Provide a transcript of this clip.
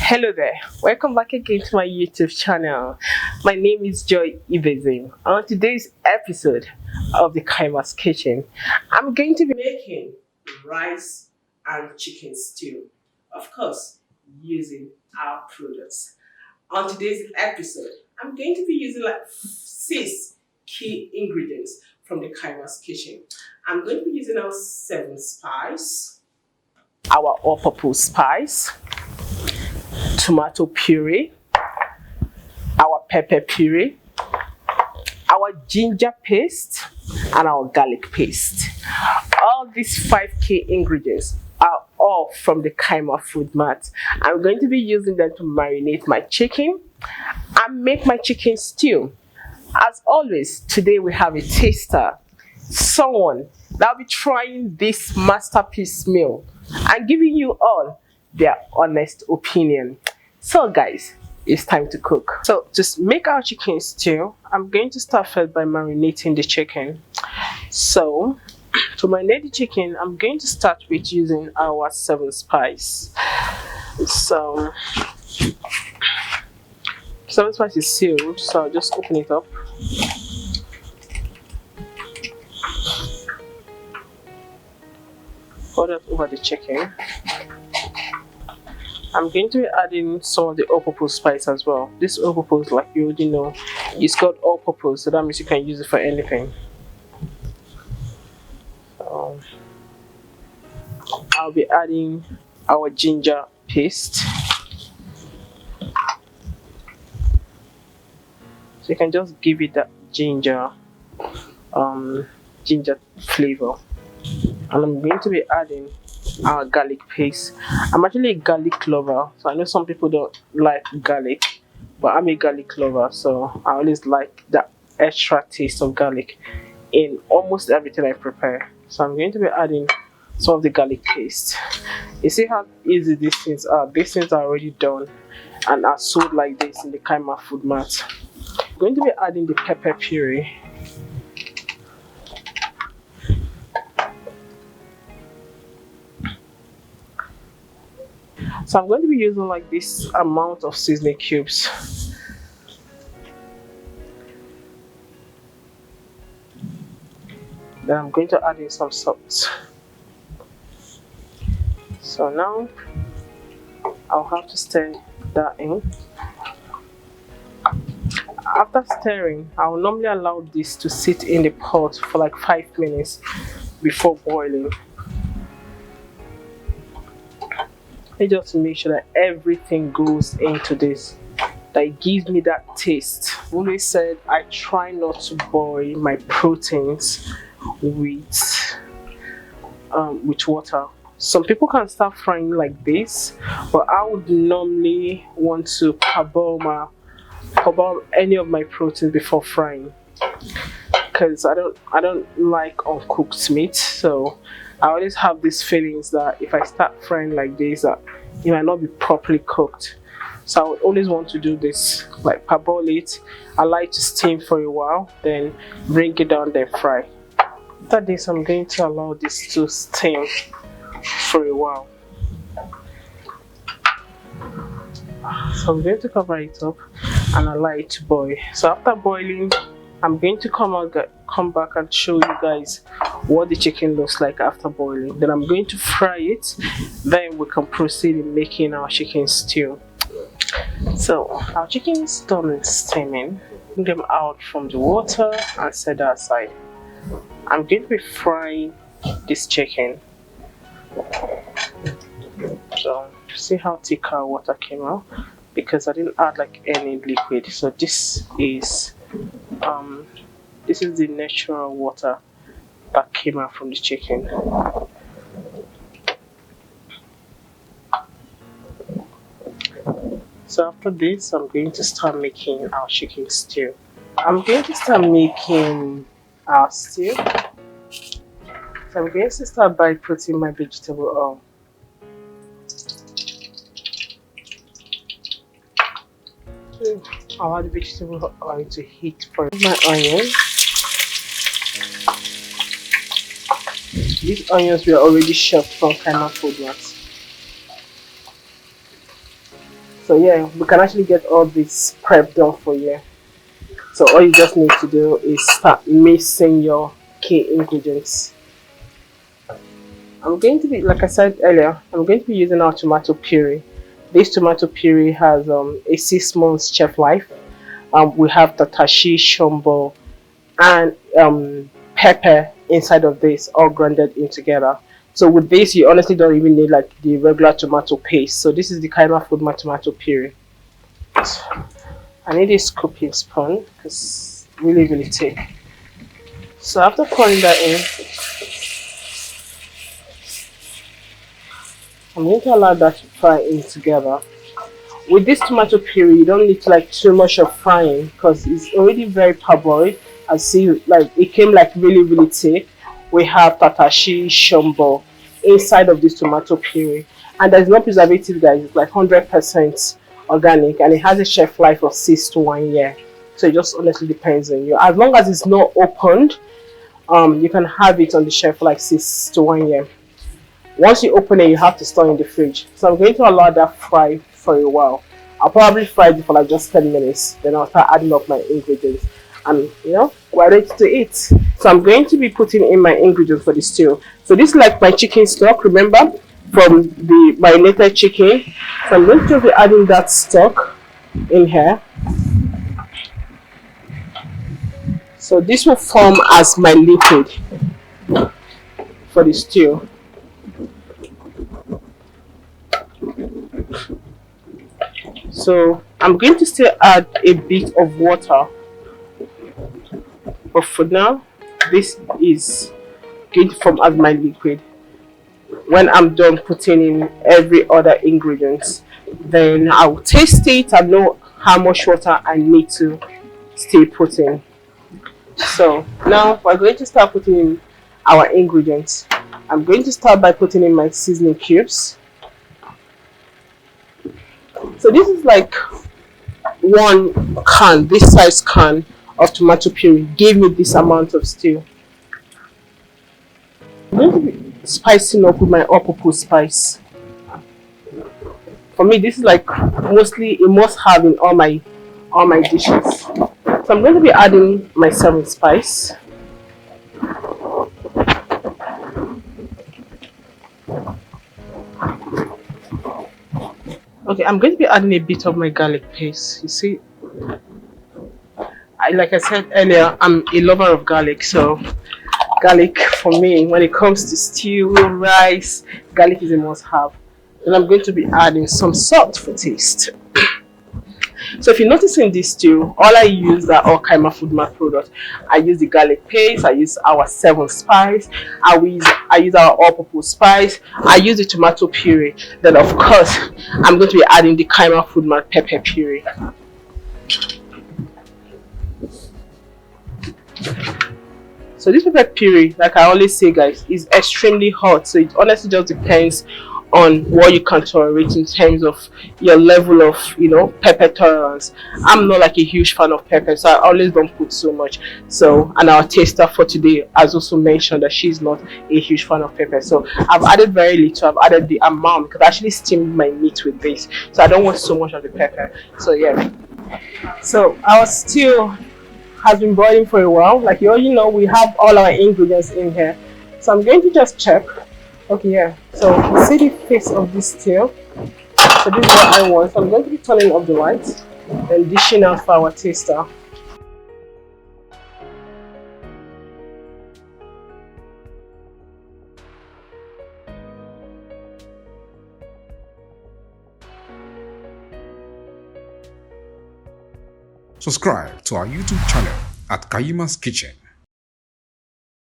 Hello there, welcome back again to my YouTube channel. My name is Joy Ibezim. On today's episode of the Kayima's Kitchen, I'm going to be making rice and chicken stew. Of course, using our products. On today's episode, I'm going to be using like 6 key ingredients from the Kayima's Kitchen. I'm going to be using our 7 spice, our all-purpose spice, tomato puree, our pepper puree, our ginger paste, and our garlic paste. All these 5 key ingredients are all from the Kayima food mat. I'm going to be using them to marinate my chicken and make my chicken stew. As always, today we have a taster, someone that will be trying this masterpiece meal and giving you all their honest opinion. So guys, it's time to cook. So just make our chicken stew. I'm going to start first by marinating the chicken. So to marinate the chicken, I'm going to start with using our 7 spice. So 7 spice is sealed, so I'll just open it up. Pour that over the chicken. I'm going to be adding some of the all-purpose spice as well. This all-purpose, like you already know, is called all-purpose, so that means you can use it for anything. So I'll be adding our ginger paste. So you can just give it that ginger flavor. And I'm going to be adding our garlic paste. I'm actually a garlic lover, so I know some people don't like garlic, but I'm a garlic lover, so I always like that extra taste of garlic in almost everything I prepare. So I'm going to be adding some of the garlic paste. You see how easy these things are? These things are already done and are sold like this in the Kayima food mat. I'm going to be adding the pepper puree. So I'm going to be using like this amount of seasoning cubes. Then I'm going to add in some salt. So now I'll have to stir that in. After stirring, I will normally allow this to sit in the pot for like 5 minutes before boiling. Just to make sure that everything goes into this, that it gives me that taste. I always said I try not to boil my proteins with water. Some people can start frying like this, but I would normally want to parboil any of my proteins before frying, because I don't like uncooked meat. So I always have these feelings that if I start frying like this, that it might not be properly cooked. So I would always want to do this, like parboil it, allow it to steam for a while, then bring it down, then fry. After this, I'm going to allow this to steam for a while. So I'm going to cover it up and allow it to boil. So after boiling, I'm going to come back and show you guys what the chicken looks like after boiling. Then I'm going to fry it, then we can proceed in making our chicken stew. So our chicken is done steaming. Bring them out from the water and set that aside. I'm going to be frying this chicken. So see how thick our water came out, because I didn't add like any liquid. So this is the natural water that came out from the chicken. So after this, I'm going to start making our chicken stew. I'm going to start making our stew. So I'm going to start by putting my vegetable oil. I'll add vegetable oil to heat for my onions. These onions were already chopped from Kayima food mat. So yeah, we can actually get all this prep done for you. So all you just need to do is start mixing your key ingredients. I'm going to be, like I said earlier, I'm going to be using our tomato puree. This tomato puree has a 6 month shelf life. We have tatashi, shombo, and pepper inside of this, all grounded in together. So with this, you honestly don't even need like the regular tomato paste. So this is the Kayima food my tomato puree. I need a scooping spoon because it's really, really thick. So after pouring that in, I'm going to allow that to fry in together. With this tomato puree, you don't need to like too much of frying because it's already very parboiled. I see like it came like really, really thick. We have tatashi, shombo inside of this tomato puree, and there's no preservative, guys. It's like 100% organic, and it has a shelf life of 6 to 1 year. So it just honestly depends on you. As long as it's not opened, you can have it on the shelf for like 6 to 1 year. Once you open it, you have to store in the fridge. So I'm going to allow that fry for a while. I'll probably fry it for like just 10 minutes. Then I'll start adding up my ingredients. And you know, we're ready to eat. So I'm going to be putting in my ingredients for the stew. So this is like my chicken stock, remember? From the marinated chicken. So I'm going to be adding that stock in here. So this will form as my liquid for the stew. So I'm going to still add a bit of water, but for now this is going to form as my liquid. When I'm done putting in every other ingredient, then I'll taste it and know how much water I need to still put in. So now we're going to start putting in our ingredients. I'm going to start by putting in my seasoning cubes. So this is like 1 can, this size can of tomato puree gave me this amount of stew. I'm going to be spicing up with my all-purpose spice. For me, this is like mostly a must-have in all my dishes. So I'm going to be adding my 7 spice. Okay, I'm going to be adding a bit of my garlic paste. You see, like I said earlier, I'm a lover of garlic. So garlic for me, when it comes to stew, rice, garlic is a must-have. Then I'm going to be adding some salt for taste. So if you notice in this stew, all I use are all Kayima food my products. I use the garlic paste, I use our 7 spice, I use our all-purpose spice, I use the tomato puree. Then of course, I'm going to be adding the Kayima food my pepper puree. So this pepper puree, like I always say, guys, is extremely hot. So it honestly just depends on what you can tolerate in terms of your level of, you know, pepper tolerance. I'm not like a huge fan of pepper, so I always don't put so much. So, and our taster for today has also mentioned that she's not a huge fan of pepper. So I've added very little. I've added the amount because I actually steamed my meat with this, so I don't want so much of the pepper. So yeah. So our stew has been boiling for a while. Like you already know, we have all our ingredients in here. So I'm going to just check. Okay, yeah. So you see the face of this stew. So this is what I want. So I'm going to be turning off the lights and dishing out for our taster. Subscribe to our YouTube channel at Kayima's Kitchen